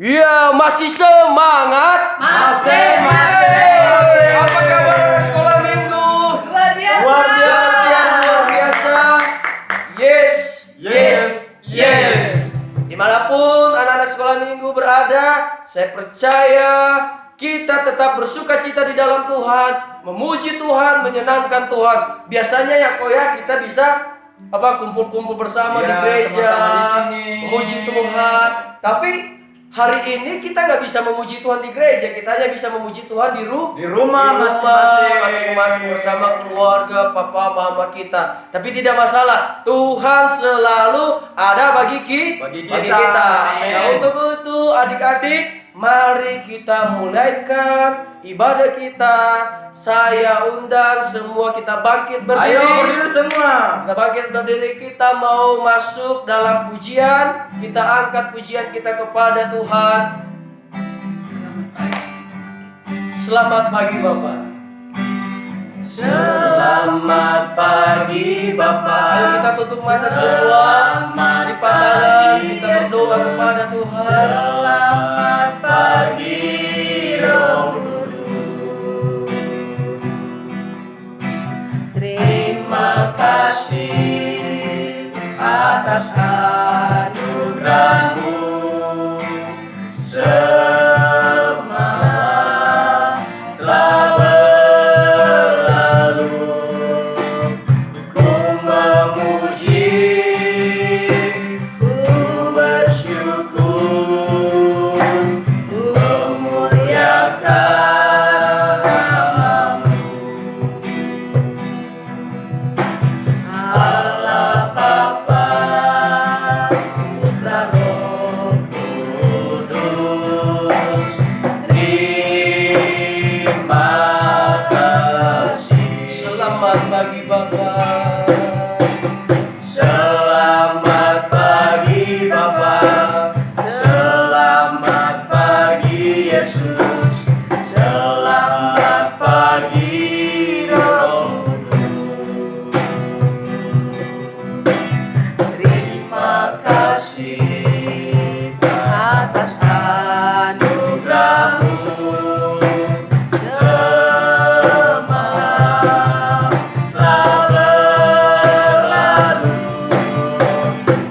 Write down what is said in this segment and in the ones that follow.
Iya, masih semangat. Masih. Apa kabar anak sekolah minggu? Luar biasa. Luar biasa. Yes. Dimanapun anak-anak sekolah minggu berada, saya percaya kita tetap bersuka cita di dalam Tuhan, memuji Tuhan, menyenangkan Tuhan. Biasanya ya kita bisa kumpul-kumpul bersama di gereja, sama-sama di sini. memuji Tuhan. Tapi hari ini kita nggak bisa memuji Tuhan di gereja, kita hanya bisa memuji Tuhan di rumah masing-masing bersama keluarga, papa, mama kita. Tapi tidak masalah, Tuhan selalu ada bagi kita. Nah, untuk itu adik-adik, mari kita mulaikan ibadah kita. Saya undang semua kita bangkit berdiri. Ayo berdiri semua. Kita bangkit berdiri, kita mau masuk dalam pujian. Kita angkat pujian kita kepada Tuhan. Selamat pagi Bapak. Selamat pagi Bapak. Ayo kita tutup mata semua. Lipat tangan, kita berdoa kepada Tuhan. Selamat pagi Roh Kudus. Terima kasih atas anugerah-Mu. Semangat telah berlalu. Ku memuji, ku bersyukur, ku memuliakan nama-Mu. Allah Bapa, Putra Roh Kudus, terima kasih. Selamat pagi Bapak. Selamat pagi Bapa, selamat pagi Yesus, selamat pagi Roh Kudus. Terima kasih atas anugerah-Mu. Semangat telah berlalu.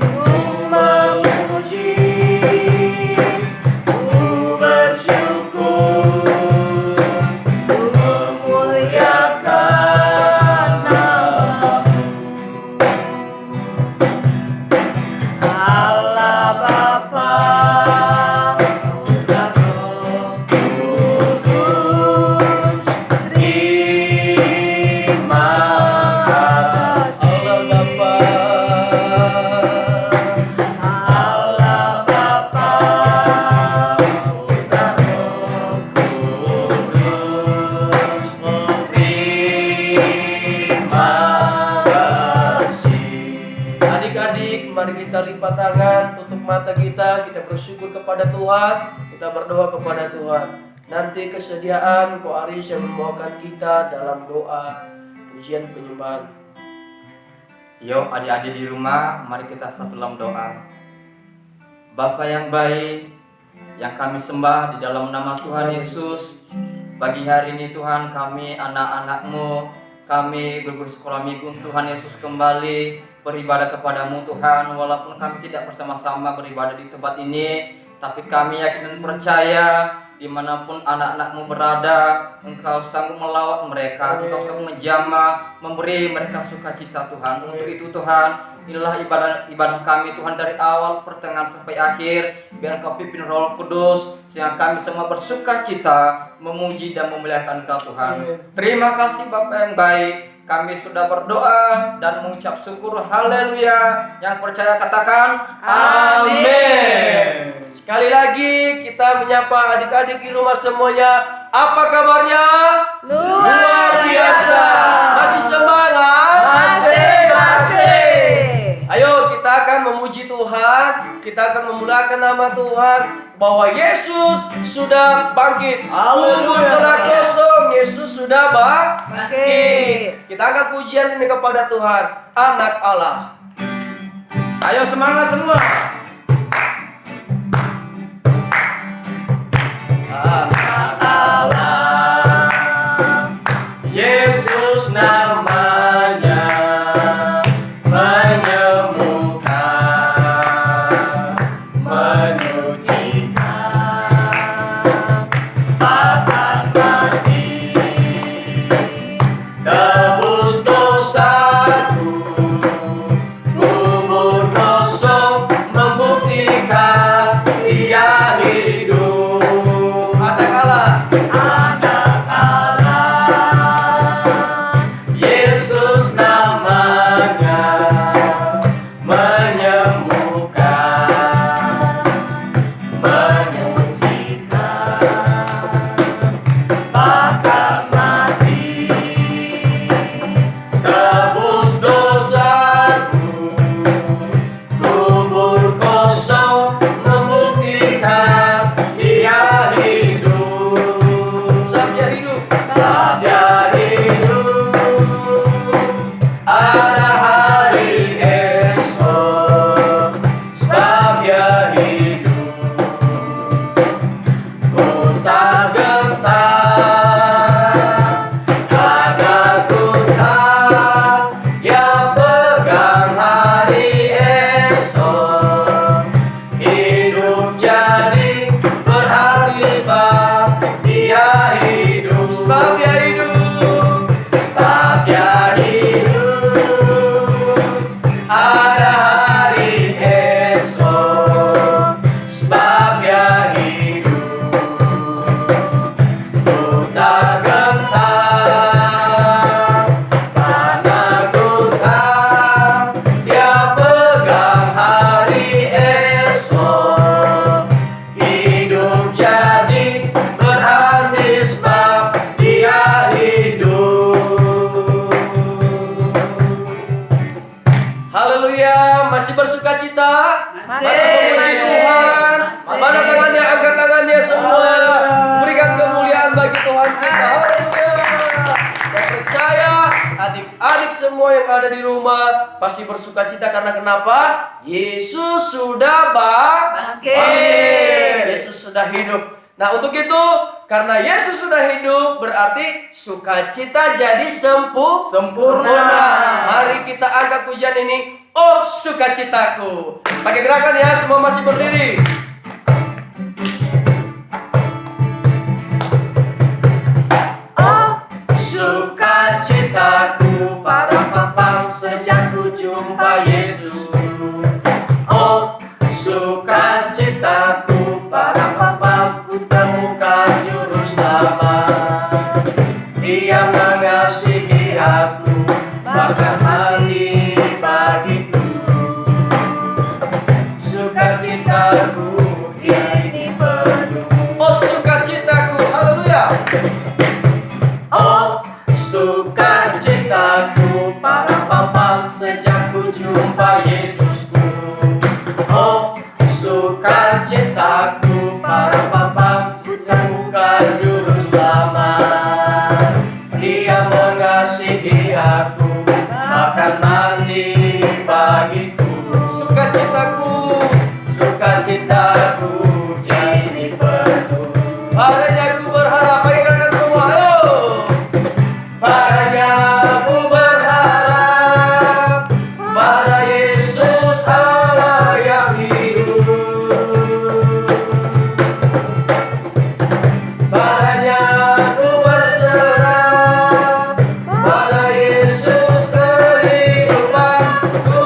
Ku memuji, ku bersyukur, ku memuliakan nama-Mu. Allah Bapa, Putra Roh Kudus, terima kasih. Allah Bapa, Putra Roh Kudus, terima kasih. Adik-adik, mari kita lipat tangan, tutup mata kita bersyukur kepada Tuhan, kita berdoa kepada Tuhan. Nanti kesediaan Ko Aris yang membawakan kita dalam doa pujian penyembahan. Yuk adik-adik di rumah, mari kita satu dalam doa. Bapa yang baik, yang kami sembah di dalam nama Tuhan Yesus. Pagi hari ini Tuhan, kami anak-anak-Mu, kami berguru sekolah minggu Tuhan Yesus kembali beribadah kepadamu Tuhan. Walaupun kami tidak bersama-sama beribadah di tempat ini, tapi kami yakin dan percaya dimanapun anak-anak-Mu berada, Engkau sanggup melawat mereka, Engkau sanggup menjamah, memberi mereka sukacita Tuhan. Untuk itu Tuhan, inilah ibadah kami Tuhan dari awal pertengahan sampai akhir. Biar Engkau pimpin Roh Kudus, sehingga kami semua bersukacita memuji dan memuliakan Engkau Tuhan. Terima kasih Bapa yang baik. Kami sudah berdoa dan mengucap syukur, haleluya. Yang percaya katakan amin. Sekali lagi kita menyapa adik-adik di rumah semuanya. Apa kabarnya? Luar biasa. Masih semangat? Masih. Ayo kita akan memuji Tuhan, kita akan memuliakan nama Tuhan, bahwa Yesus sudah bangkit. Kubur telah kosong, Yesus sudah bangkit. Kita angkat pujian ini kepada Tuhan, Anak Allah. Ayo semangat semua. ada hari esok, sebab Dia hidup. Ku tak gentar karena ku tahu Dia pegang hari esok. Hidup jadi berarti sebab Dia hidup. Haleluya, masih bersuka cita? Masih memuji Tuhan? Mana tangannya, angkat tangannya semua. Berikan kemuliaan bagi Tuhan kita. Haleluya. Saya percaya adik-adik semua yang ada di rumah pasti bersuka cita karena kenapa? Yesus sudah bangkit. Yesus sudah hidup. Nah, untuk itu, karena Yesus sudah hidup, berarti sukacita jadi sempurna. Mari kita angkat pujian ini. Oh, sukacitaku. Pakai gerakan ya, semua masih berdiri. Oh, sukacitaku pada papam sejak ku jumpa Yesus. Oh, sukacitaku pada papam ku temukan juru selamat. Dia mengasihi aku, bahkan mati bagiku. Sukacitaku ini penuh. Oh, sukacitaku, haleluya. Oh, sukacitaku para papam sejak ku jumpa Yesusku. Oh, sukacitaku para papam temukan juru selamat. Dia mengasihi aku, bahkan mati bagiku. Sukacitaku, sukacitaku jadi penuh. Padanya aku berharap, berikan semua, ayo. Padanya aku berharap, pada Yesus Allah yang hidup. Padanya aku berserah, pada Yesus kehidupanku.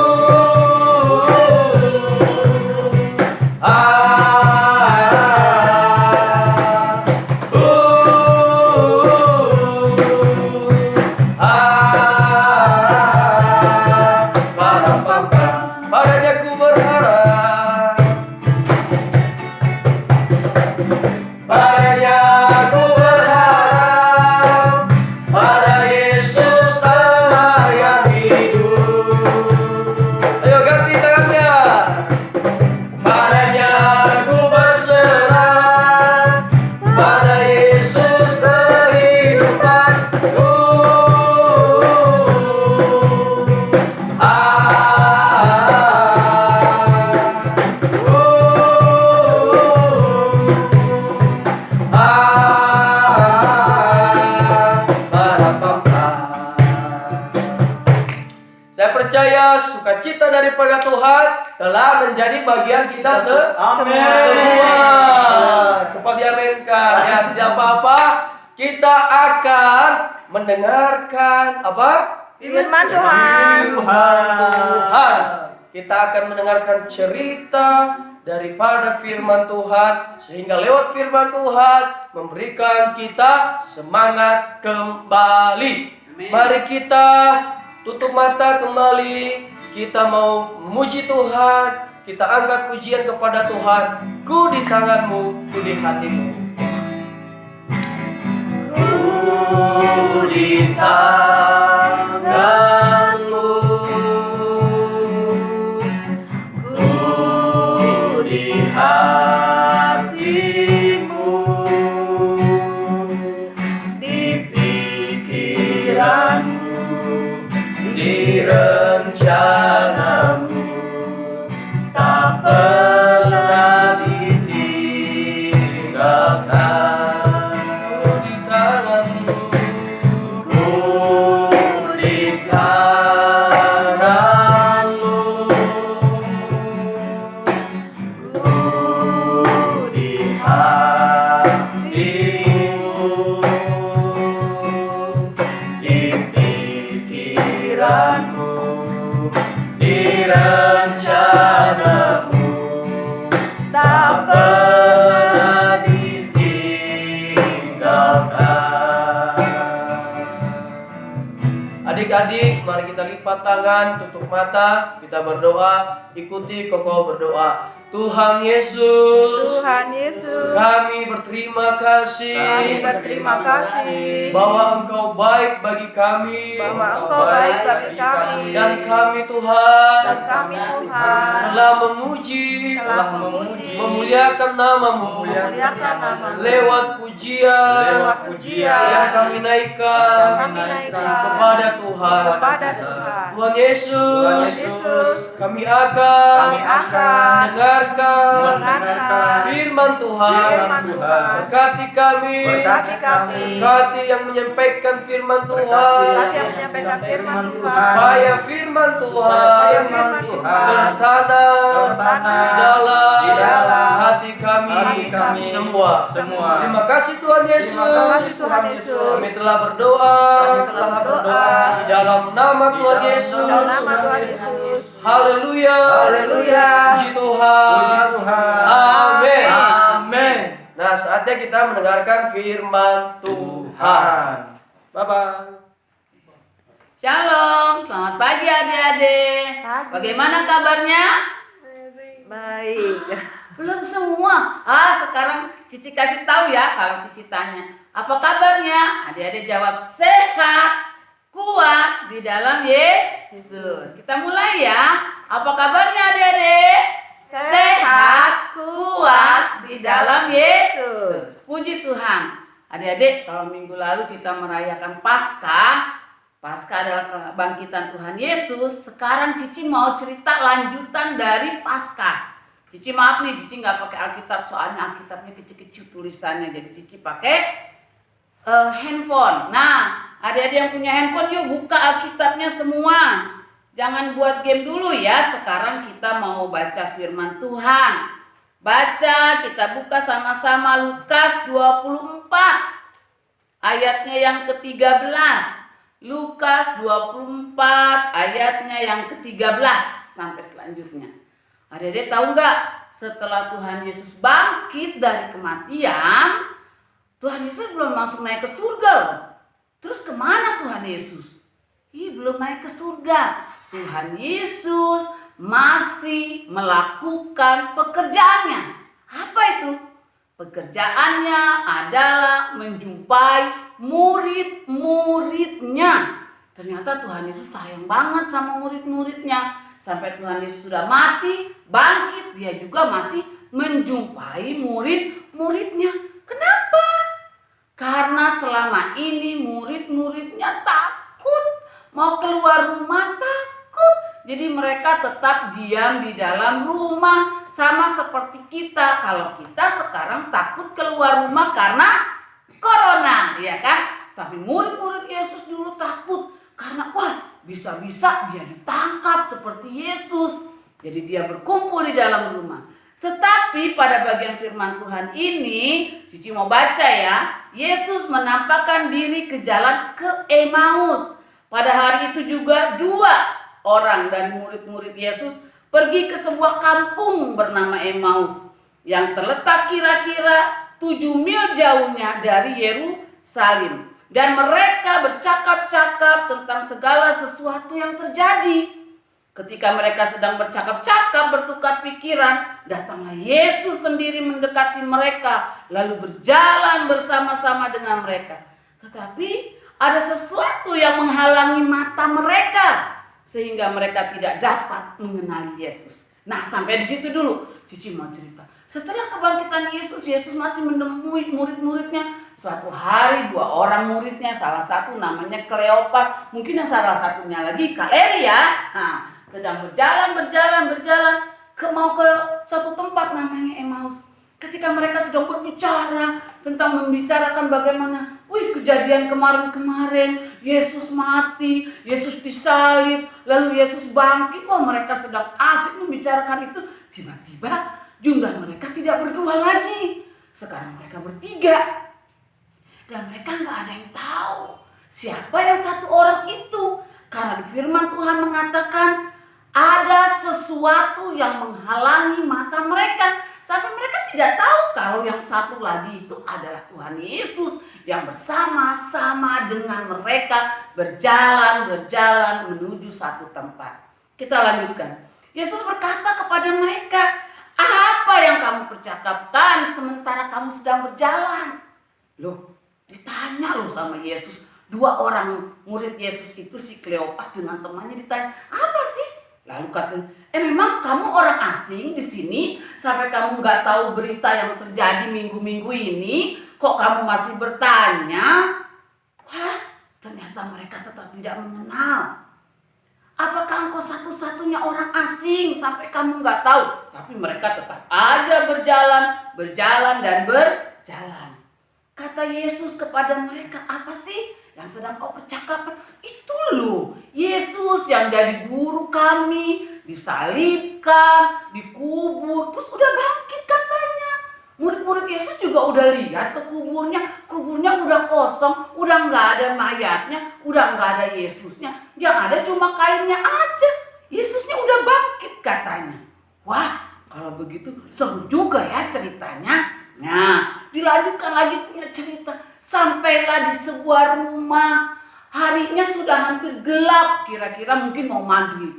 Padanya ku berharap, padanya ku berharap, pada Yesus Allah yang hidup. Ayo ganti tangannya. Padanya ku berserah, pada Yesus kehidupanku. Saya percaya sukacita daripada Tuhan telah menjadi bagian kita semua. Cepat diamenkan ya, tidak apa-apa. Kita akan mendengarkan apa? Firman Tuhan. Tuhan. Kita akan mendengarkan cerita daripada firman Tuhan, sehingga lewat firman Tuhan memberikan kita semangat kembali. Mari kita tutup mata kembali. Kita mau memuji Tuhan. Kita angkat pujian kepada Tuhan. Ku di tanganmu, ku di hatimu. Ku di tanganmu, ku di hatimu, di pikiranmu, di rencanamu, tak pernah ditinggalkan. Ku di tanganmu, ku di tanganmu, ku di hatimu, di pikiranmu, kita lipat tangan, tutup mata, kita berdoa, ikuti Koko berdoa. Tuhan Yesus, Tuhan Yesus, kami berterima kasih, kami berterima kasih bahwa Engkau baik bagi kami, bahwa Engkau baik bagi kami, dan kami Tuhan dan kami Tuhan telah memuji, memuliakan namamu, memuliakan namamu lewat pujian yang kami naikkan kepada Tuhan. Tuhan Yesus, kami akan mendengarkan firman Tuhan. Berkati kami, berkati yang menyampaikan firman Tuhan, supaya firman Tuhan bertanam di dalam hati kami semua. Terima kasih Tuhan Yesus. Kami telah berdoa di dalam nama Tuhan Yesus. Haleluya. Puji Tuhan. Amin. Nah, saatnya kita mendengarkan firman Tuhan. Bye-bye. Shalom, selamat pagi adik-adik. Pagi. Bagaimana kabarnya? Baik. Belum semua. Sekarang Cici kasih tahu ya kalau Cici tanya. Apa kabarnya? Adik-adik jawab sehat, kuat di dalam Yesus. Kita mulai ya. Apa kabarnya adik-adik? Sehat, kuat di dalam Yesus. Puji Tuhan. Adik-adik, kalau minggu lalu kita merayakan Paskah. Paskah adalah kebangkitan Tuhan Yesus. Sekarang Cici mau cerita lanjutan dari Paskah. Cici maaf nih, Cici nggak pakai Alkitab soalnya Alkitabnya kecil-kecil tulisannya. Jadi Cici pakai handphone. Nah, adik-adik yang punya handphone yuk buka Alkitabnya semua. Jangan buat game dulu ya. Sekarang kita mau baca firman Tuhan. Baca, kita buka sama-sama Lukas 24. Ayatnya yang ke-13. Lukas 24 ayatnya yang ke-13 sampai selanjutnya. Adik-adik tahu nggak? Setelah Tuhan Yesus bangkit dari kematian, Tuhan Yesus belum langsung naik ke surga loh. Terus kemana Tuhan Yesus? Belum naik ke surga. Tuhan Yesus masih melakukan pekerjaannya. Apa itu? Pekerjaannya adalah menjumpai murid-muridnya. Ternyata Tuhan Yesus sayang banget sama murid-muridnya. Sampai Tuhan Yesus sudah mati, bangkit, dia juga masih menjumpai murid-muridnya. Kenapa? Karena selama ini murid-muridnya takut. Mau keluar rumah takut. Jadi mereka tetap diam di dalam rumah. Sama seperti kita. Kalau kita sekarang takut keluar rumah karena corona, ya kan? Tapi murid-murid Yesus dulu takut. Karena bisa-bisa dia ditangkap seperti Yesus. Jadi dia berkumpul di dalam rumah. Tetapi pada bagian firman Tuhan ini, Cici mau baca ya. Yesus menampakkan diri ke jalan ke Emmaus. Pada hari itu juga 2 orang dari murid-murid Yesus pergi ke sebuah kampung bernama Emmaus yang terletak kira-kira 7 mil jauhnya dari Yerusalem. Dan mereka bercakap-cakap tentang segala sesuatu yang terjadi. Ketika mereka sedang bercakap-cakap, bertukar pikiran, datanglah Yesus sendiri mendekati mereka, lalu berjalan bersama-sama dengan mereka. Tetapi ada sesuatu yang menghalangi mata mereka, sehingga mereka tidak dapat mengenali Yesus. Nah, sampai di situ dulu. Cici mau cerita. Setelah kebangkitan Yesus, Yesus masih menemui murid-muridnya. Suatu hari 2 orang muridnya, salah satu namanya Kleopas, mungkin yang salah satunya lagi Kak Eri ya. Nah, sedang berjalan mau ke suatu tempat namanya Emmaus. Ketika mereka sedang berbicara tentang membicarakan bagaimana, kejadian kemarin-kemarin, Yesus mati, Yesus disalib, lalu Yesus bangkit. Mereka sedang asik membicarakan itu. Tiba-tiba jumlah mereka tidak berdua lagi. Sekarang mereka bertiga. Dan mereka nggak ada yang tahu siapa yang satu orang itu. Karena di firman Tuhan mengatakan ada sesuatu sesuatu yang menghalangi mata mereka. Sampai mereka tidak tahu kalau yang satu lagi itu adalah Tuhan Yesus yang bersama-sama dengan mereka berjalan menuju satu tempat. Kita lanjutkan. Yesus berkata kepada mereka, "Apa yang kamu percakapkan sementara kamu sedang berjalan?" Loh, ditanya loh sama Yesus. Dua orang murid Yesus itu, si Kleopas dengan temannya, ditanya, "Apa sih?" Lalu katanya, memang kamu orang asing di sini sampai kamu nggak tahu berita yang terjadi minggu-minggu ini? Kok kamu masih bertanya? Wah, ternyata mereka tetap tidak mengenal. Apakah engkau satu-satunya orang asing sampai kamu nggak tahu? Tapi mereka tetap aja berjalan dan berjalan. Kata Yesus kepada mereka, "Apa sih yang sedang kau percakapkan?" Itu loh, Yesus yang jadi guru kami, disalibkan, dikubur, terus udah bangkit katanya. Murid-murid Yesus juga udah lihat ke kuburnya udah kosong, udah nggak ada mayatnya, udah nggak ada Yesusnya, yang ada cuma kainnya aja. Yesusnya udah bangkit katanya. Wah, kalau begitu seru juga ya ceritanya. Nah, dilanjutkan lagi punya cerita. Sampailah di sebuah rumah. Harinya sudah hampir gelap, kira-kira mungkin mau maghrib.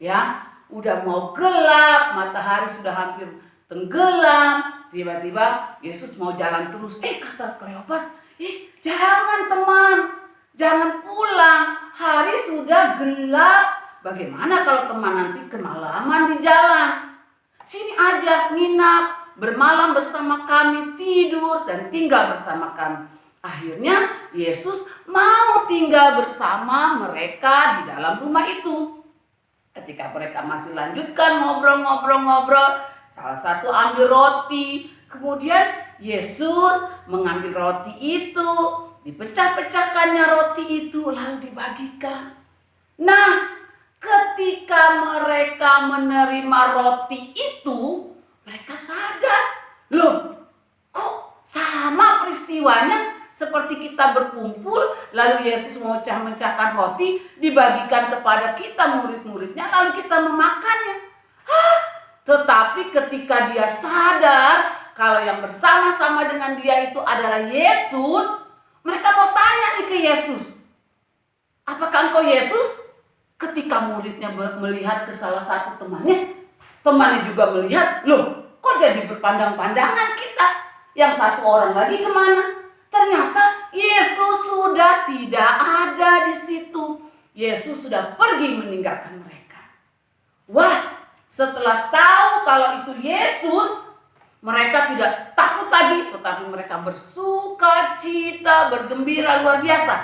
Ya, udah mau gelap, matahari sudah hampir tenggelam. Tiba-tiba Yesus mau jalan terus. Kata Kleopas, jangan teman, jangan pulang. Hari sudah gelap. Bagaimana kalau teman nanti kemalaman di jalan? Sini aja nginap, bermalam bersama kami, tidur dan tinggal bersama kami. Akhirnya Yesus mau tinggal bersama mereka di dalam rumah itu. Ketika mereka masih lanjutkan ngobrol-ngobrol, salah satu ambil roti. Kemudian Yesus mengambil roti itu, dipecah-pecahkannya roti itu lalu dibagikan. Nah, ketika mereka menerima roti itu, mereka sadar, loh, kok sama peristiwanya seperti kita berkumpul, lalu Yesus memecah-mecahkan roti, dibagikan kepada kita murid-muridnya, lalu kita memakannya. Tetapi ketika dia sadar kalau yang bersama-sama dengan dia itu adalah Yesus, mereka mau tanya nih ke Yesus, "Apakah engkau Yesus?" Ketika muridnya melihat ke salah satu temannya juga melihat, "Loh, kok jadi berpandang-pandangan kita? Yang satu orang lagi kemana?" Ternyata Yesus sudah tidak ada di situ. Yesus sudah pergi meninggalkan mereka. Wah, setelah tahu kalau itu Yesus, mereka tidak takut lagi, tetapi mereka bersuka cita, bergembira luar biasa.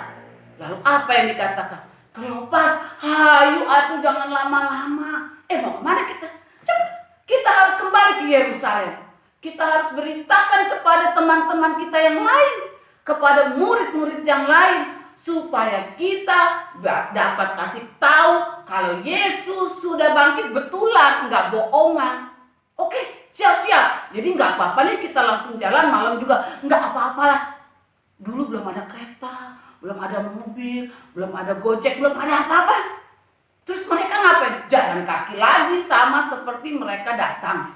Lalu apa yang dikatakan? "Kleopas, hayu atuh jangan lama-lama. Mau kemana kita? Cepat, kita harus kembali ke Yerusalem. Kita harus beritakan kepada teman-teman kita yang lain, kepada murid-murid yang lain, supaya kita dapat kasih tahu kalau Yesus sudah bangkit betulan, nggak bohongan." Oke, siap-siap. Jadi nggak apa-apa nih kita langsung jalan, malam juga nggak apa-apalah. Dulu belum ada kereta, belum ada mobil, belum ada Gojek, belum ada apa-apa. Terus mereka ngapain? Jalan kaki lagi sama seperti mereka datang.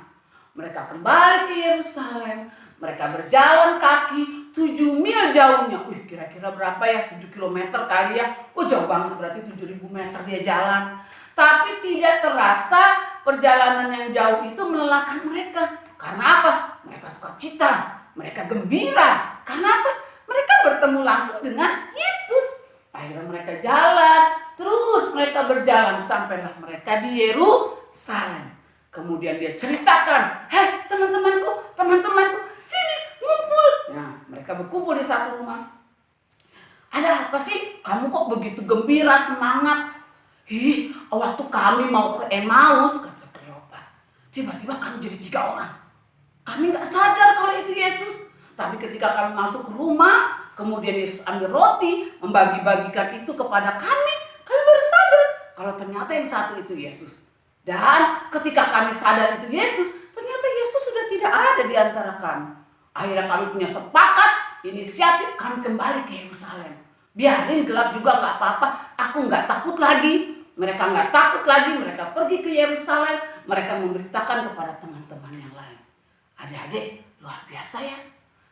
Mereka kembali ke Yerusalem. Mereka berjalan kaki 7 mil jauhnya. Kira-kira berapa ya? 7 kilometer kali ya. Jauh banget, berarti 7.000 meter dia jalan. Tapi tidak terasa perjalanan yang jauh itu melelahkan mereka. Karena apa? Mereka suka cita, mereka gembira. Karena apa? Mereka bertemu langsung dengan Yesus. Akhirnya mereka jalan, terus mereka berjalan sampailah mereka di Yerusalem. Kemudian dia ceritakan, "Hei teman-temanku, sini ngumpul." Nah, mereka berkumpul di satu rumah. "Ada apa sih? Kamu kok begitu gembira, semangat?" Waktu kami mau ke Emmaus," kata Kleopas, "tiba-tiba kami jadi 3 orang. Kami nggak sadar kalau itu Yesus. Tapi ketika kami masuk ke rumah, kemudian Yesus ambil roti, membagi-bagikan itu kepada kami baru sadar kalau ternyata yang satu itu Yesus. Dan ketika kami sadar itu Yesus, ternyata Yesus sudah tidak ada di antara kami. Akhirnya kami punya sepakat, inisiatif kami kembali ke Yerusalem. Biarin gelap juga nggak apa-apa, aku nggak takut lagi." Mereka nggak takut lagi, mereka pergi ke Yerusalem, mereka memberitakan kepada teman-teman yang lain. Adik-adik, luar biasa ya.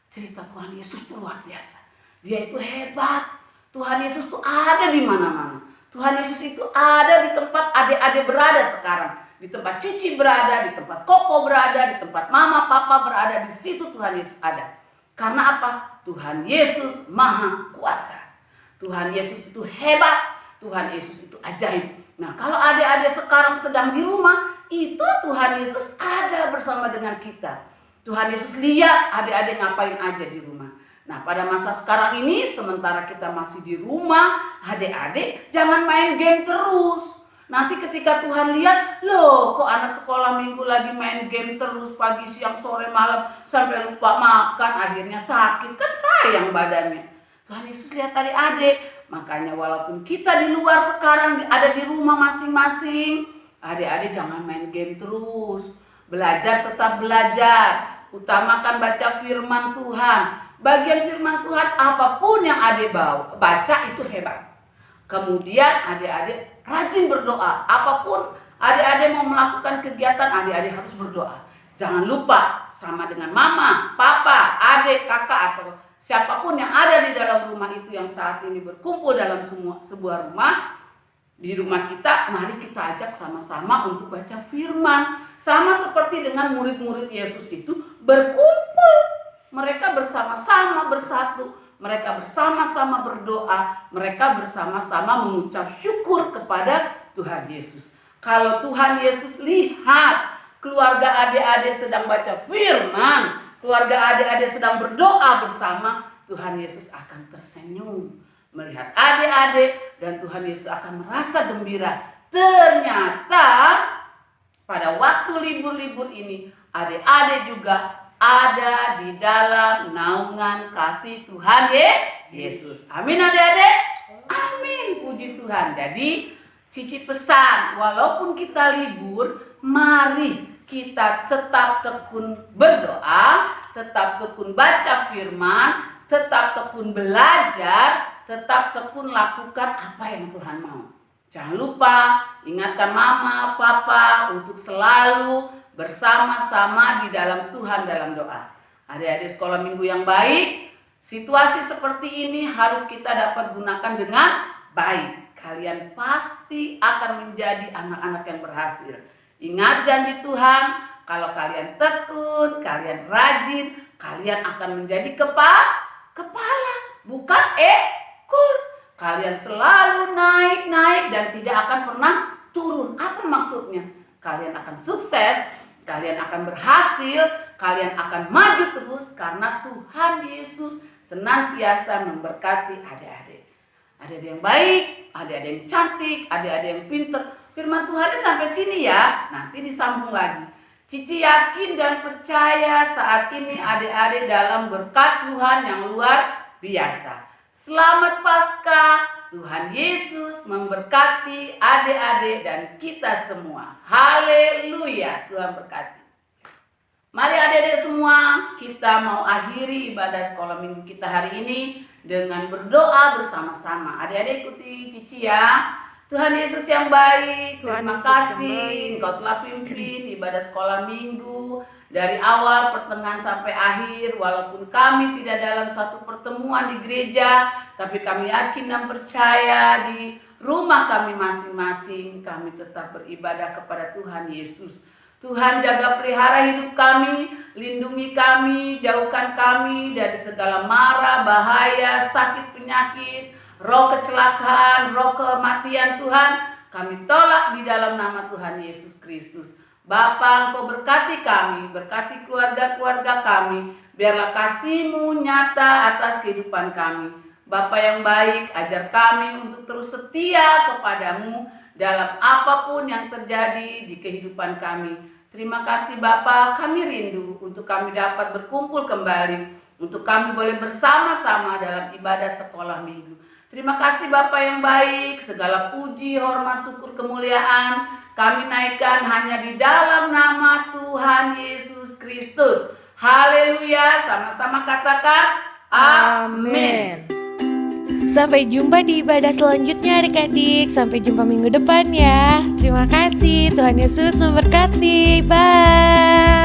Cerita Tuhan Yesus itu luar biasa. Dia itu hebat. Tuhan Yesus itu ada di mana-mana. Tuhan Yesus itu ada di tempat adik-adik berada sekarang. Di tempat Cici berada, di tempat Koko berada, di tempat Mama, Papa berada. Di situ Tuhan Yesus ada. Karena apa? Tuhan Yesus Maha Kuasa. Tuhan Yesus itu hebat. Tuhan Yesus itu ajaib. Nah, kalau adik-adik sekarang sedang di rumah, itu Tuhan Yesus ada bersama dengan kita. Tuhan Yesus lihat adik-adik ngapain aja di rumah. Nah, pada masa sekarang ini, sementara kita masih di rumah, adik-adik jangan main game terus. Nanti ketika Tuhan lihat, loh kok anak sekolah minggu lagi main game terus pagi, siang, sore, malam, sampai lupa makan, akhirnya sakit, kan sayang badannya. Tuhan Yesus lihat adik-adik. Makanya walaupun kita di luar sekarang ada di rumah masing-masing, adik-adik jangan main game terus. Belajar tetap belajar. Utamakan baca firman Tuhan. Bagian firman Tuhan apapun yang adik baca itu hebat. Kemudian adik-adik rajin berdoa. Apapun adik-adik mau melakukan kegiatan, adik-adik harus berdoa. Jangan lupa sama dengan mama, papa, adik, kakak atau siapapun yang ada di dalam rumah itu yang saat ini berkumpul dalam sebuah rumah. Di rumah kita, mari kita ajak sama-sama untuk baca firman. Sama seperti dengan murid-murid Yesus itu berkumpul. Mereka bersama-sama bersatu. Mereka bersama-sama berdoa. Mereka bersama-sama mengucap syukur kepada Tuhan Yesus. Kalau Tuhan Yesus lihat keluarga adik-adik sedang baca firman, keluarga adik-adik sedang berdoa bersama, Tuhan Yesus akan tersenyum melihat adik-adik dan Tuhan Yesus akan merasa gembira. Ternyata pada waktu libur-libur ini adik-adik juga ada di dalam naungan kasih Tuhan Yesus. Amin adik-adik? Amin, puji Tuhan. Jadi Cici pesan, walaupun kita libur, mari kita tetap tekun berdoa, tetap tekun baca firman, tetap tekun belajar, tetap tekun lakukan apa yang Tuhan mau. Jangan lupa ingatkan mama, papa untuk selalu bersama-sama di dalam Tuhan dalam doa. Adik-adik sekolah minggu yang baik, situasi seperti ini harus kita dapat gunakan dengan baik. Kalian pasti akan menjadi anak-anak yang berhasil. Ingat janji Tuhan, kalau kalian tekun, kalian rajin, kalian akan menjadi kepala, bukan ekor. Kalian selalu naik dan tidak akan pernah turun. Apa maksudnya? Kalian akan sukses, kalian akan berhasil, kalian akan maju terus karena Tuhan Yesus senantiasa memberkati adik-adik. Adik-adik yang baik, adik-adik yang cantik, adik-adik yang pintar. Firman Tuhan ini sampai sini ya, nanti disambung lagi. Cici yakin dan percaya saat ini adik-adik dalam berkat Tuhan yang luar biasa. Selamat Paskah, Tuhan Yesus memberkati adik-adik dan kita semua. Haleluya, Tuhan berkati. Mari adik-adik semua, kita mau akhiri ibadah sekolah minggu kita hari ini dengan berdoa bersama-sama. Adik-adik ikuti Cici ya. Tuhan Yesus yang baik, terima kasih Engkau telah pimpin ibadah sekolah minggu dari awal, pertengahan sampai akhir. Walaupun kami tidak dalam satu pertemuan di gereja, tapi kami yakin dan percaya di rumah kami masing-masing, kami tetap beribadah kepada Tuhan Yesus. Tuhan jaga pelihara hidup kami, lindungi kami, jauhkan kami dari segala mara, bahaya, sakit, penyakit, roh kecelakaan, roh kematian. Tuhan, kami tolak di dalam nama Tuhan Yesus Kristus. Bapa, Engkau berkati kami, berkati keluarga-keluarga kami, biarlah kasih-Mu nyata atas kehidupan kami. Bapa yang baik, ajar kami untuk terus setia kepadamu dalam apapun yang terjadi di kehidupan kami. Terima kasih Bapa, kami rindu untuk kami dapat berkumpul kembali, untuk kami boleh bersama-sama dalam ibadah sekolah minggu. Terima kasih Bapa yang baik, segala puji, hormat, syukur, kemuliaan kami naikkan hanya di dalam nama Tuhan Yesus Kristus. Haleluya, sama-sama katakan amin. Sampai jumpa di ibadah selanjutnya adik-adik. Sampai jumpa minggu depan ya. Terima kasih, Tuhan Yesus memberkati. Bye.